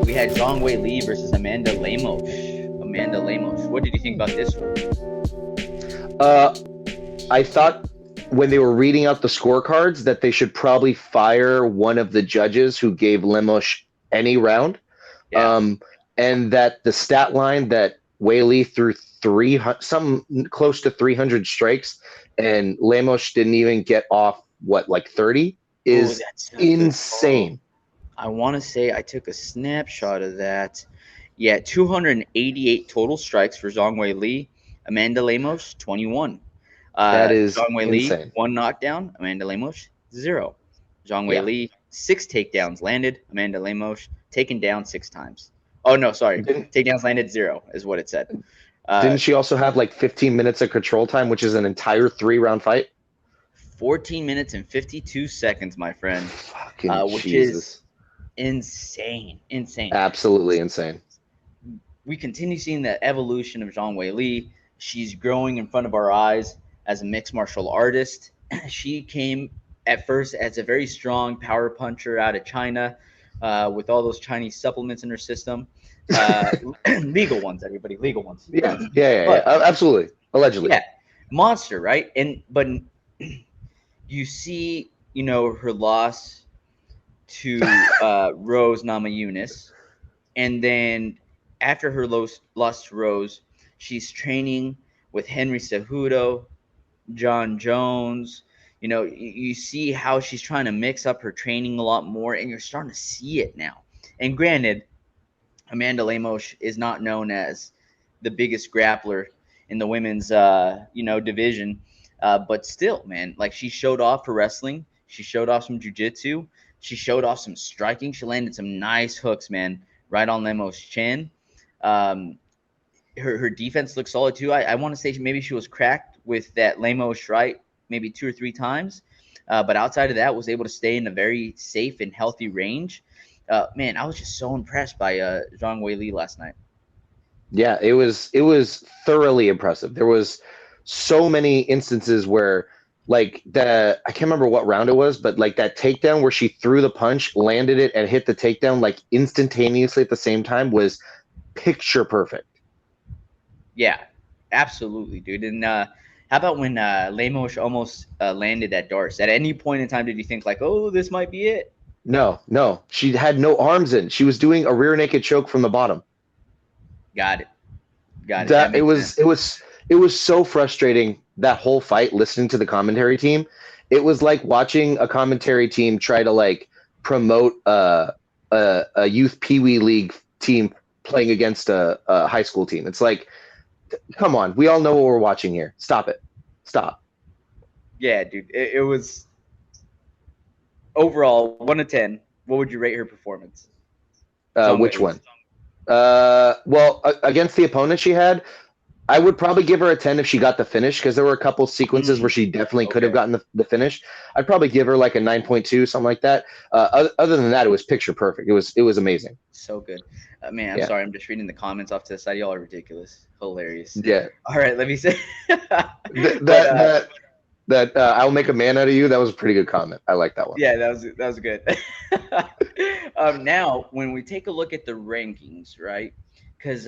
we had Zhang Weili versus Amanda Lemos. Amanda Lemos. What did you think about this one? Uh, I thought when they were reading out the scorecards that they should probably fire one of the judges who gave Lemos any round. Yeah. Um, and that the stat line that Weili threw 300, some close to 300 strikes, and Lemos didn't even get off like 30 Oh, is that's a good call. insane. I want to say I took a snapshot of that. Yeah, 288 total strikes for Zhang Weili. Amanda Lemos, 21. That is Zhang Weili, insane. 1 knockdown. Amanda Lemos, 0. Zhang Yeah. Weili, 6 takedowns landed. Amanda Lemos, taken down 6 times. Oh, no, sorry. Didn't Takedowns landed, 0 is what it said. didn't she also have like 15 minutes of control time, which is an entire 3-round fight? 14 minutes and 52 seconds, my friend, Fucking which Jesus. is insane. Insane. Absolutely insane. We continue seeing the evolution of Zhang Weili. She's growing in front of our eyes as a mixed martial artist. She came at first as a very strong power puncher out of China with all those Chinese supplements in her system. Legal ones, everybody, legal ones. Yeah. Absolutely. Allegedly. Yeah, monster, right? But you see, her loss to Rose Namajunas, and then after her loss to Rose, she's training with Henry Cejudo, John Jones. You see how she's trying to mix up her training a lot more, and you're starting to see it now. And granted, Amanda Lemos is not known as the biggest grappler in the women's, division, but still, man, like she showed off her wrestling, she showed off some jiu-jitsu, she showed off some striking, she landed some nice hooks, man, right on Lemos' chin. Her defense looks solid too. I want to say maybe she was cracked with that Lemos right maybe 2 or 3 times, but outside of that was able to stay in a very safe and healthy range. Man, I was just so impressed by Zhang Weili last night. Yeah, it was thoroughly impressive. There was so many instances where like I can't remember what round it was, but like that takedown where she threw the punch, landed it, and hit the takedown like instantaneously at the same time was picture perfect. Yeah, absolutely, dude. And how about when Lemos almost landed that Darce? At any point in time, did you think like, oh, this might be it? No. She had no arms in. She was doing a rear naked choke from the bottom. Got it. That it was so frustrating that whole fight listening to the commentary team. It was like watching a commentary team try to like promote a youth peewee league team playing against a high school team. It's like, come on, we all know what we're watching here. Stop it. Stop. Yeah, dude. It was overall 1 to 10. What would you rate her performance? Which one? Well, against the opponent she had, I would probably give her a 10 if she got the finish, because there were a couple sequences where she definitely could have gotten the finish. I'd probably give her like a 9.2, something like that. Other than that, it was picture perfect. It was amazing. So good. Man, I'm sorry. I'm just reading the comments off to the side. Y'all are ridiculous. Hilarious. Yeah. All right, let me say that I'll make a man out of you. That was a pretty good comment. I like that one. Yeah, that was good. Now, when we take a look at the rankings, right? Because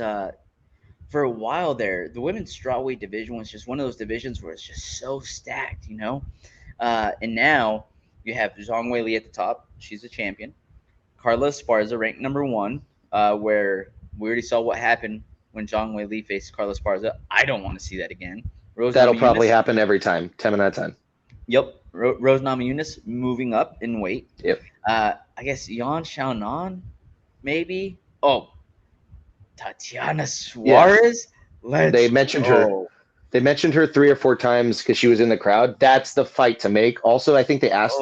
for a while there, the women's strawweight division was just one of those divisions where it's just so stacked, And now you have Zhang Weili at the top. She's a champion. Carla Esparza ranked number 1, where we already saw what happened when Zhang Weili faced Carla Esparza. I don't want to see that again. That'll probably happen every time. 10 out of 10. Yep. Rose Namajunas moving up in weight. Yep. I guess Yan Xiaonan, maybe. Oh, Tatiana Suarez. Yeah. They mentioned her. They mentioned her 3 or 4 times because she was in the crowd. That's the fight to make. Also, I think they asked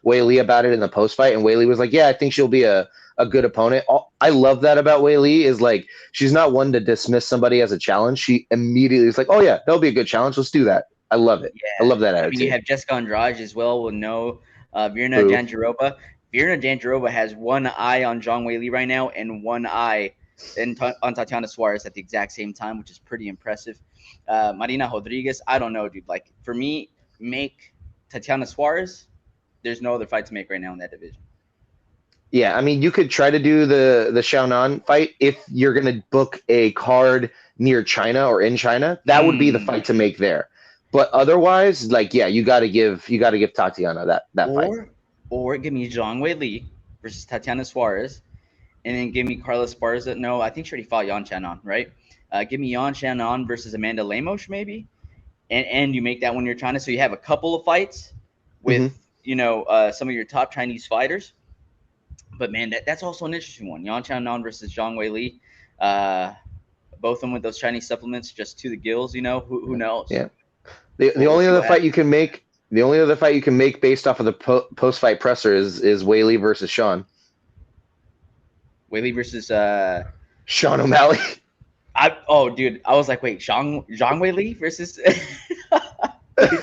Weili about it in the post fight, and Weili was like, "Yeah, I think she'll be a good opponent." I love that about Weili is like she's not one to dismiss somebody as a challenge. She immediately is like, "Oh yeah, that'll be a good challenge. Let's do that." I love it. Yeah. I love that attitude. I mean, you have Jessica Andrade as well. We'll know Virna Jandiroba. Virna Jandiroba has one eye on Zhang Weili right now and one eye on Tatiana Suarez at the exact same time, which is pretty impressive. Marina Rodriguez, I don't know, dude. Like, for me, make Tatiana Suarez, there's no other fight to make right now in that division. Yeah, I mean, you could try to do the Xiaonan fight if you're gonna book a card near China or in China. That would be the fight to make there. But otherwise, like, yeah, you gotta give Tatiana that fight. Or give me Zhang Weili versus Tatiana Suarez, and then give me Carla Esparza. No, I think she already fought Yan Xiaonan, right? Give me Yan Xiaonan versus Amanda Lemos, maybe, and you make that one you're China. So you have a couple of fights with some of your top Chinese fighters. But man, that's also an interesting one. Yan Xiaonan versus Zhang Weili. Both of them with those Chinese supplements just to the gills. Who knows? Yeah. The only other fight you can make. The only other fight you can make based off of the post-fight presser is Weili versus Sean. Weili versus Sean O'Malley. Dude, I was like, wait, Zhang Weili versus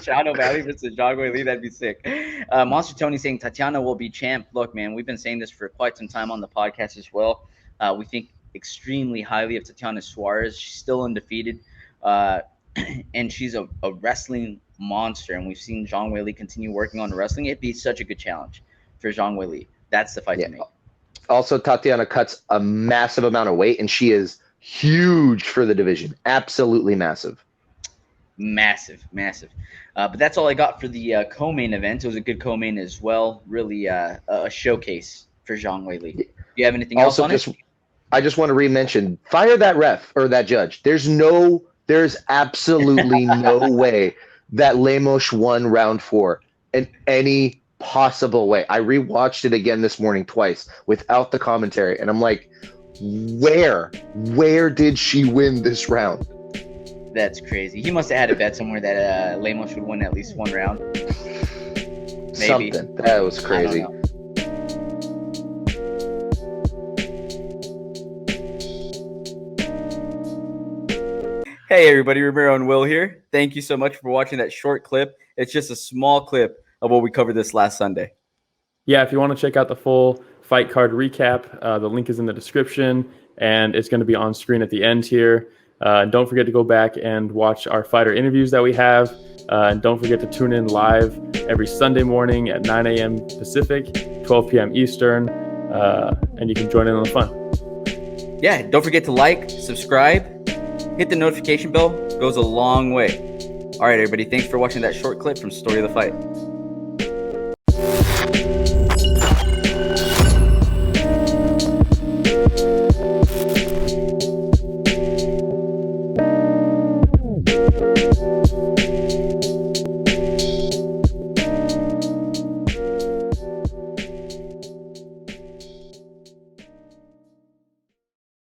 Sean O'Malley versus Zhang Weili, that'd be sick. Monster Tony saying Tatiana will be champ. Look, man, we've been saying this for quite some time on the podcast as well. We think extremely highly of Tatiana Suarez. She's still undefeated, and she's a wrestling monster. And we've seen Zhang Weili continue working on wrestling. It'd be such a good challenge for Zhang Weili. That's the fight to make. Also, Tatiana cuts a massive amount of weight, and she is huge for the division. Absolutely massive. Massive. But that's all I got for the co-main event. It was a good co-main as well. Really a showcase for Zhang Weili. Do you have anything else on it? I just want to re-mention, fire that ref or that judge. There's absolutely no way that Lemos won round 4 in any possible way. I rewatched it again this morning twice without the commentary, and I'm like, where did she win this round? That's crazy. He must have had a bet somewhere that Lemos would win at least one round. Maybe. Something. That was crazy. Hey everybody, Romero and Will here. Thank you so much for watching that short clip. It's just a small clip of what we covered this last Sunday. Yeah, if you want to check out the full fight card recap, the link is in the description, and it's going to be on screen at the end here. Don't forget to go back and watch our fighter interviews that we have. And don't forget to tune in live every Sunday morning at 9 a.m. Pacific, 12 p.m. Eastern, and you can join in on the fun. Yeah, don't forget to like, subscribe, hit the notification bell. It goes a long way. All right, everybody, thanks for watching that short clip from Story of the Fight.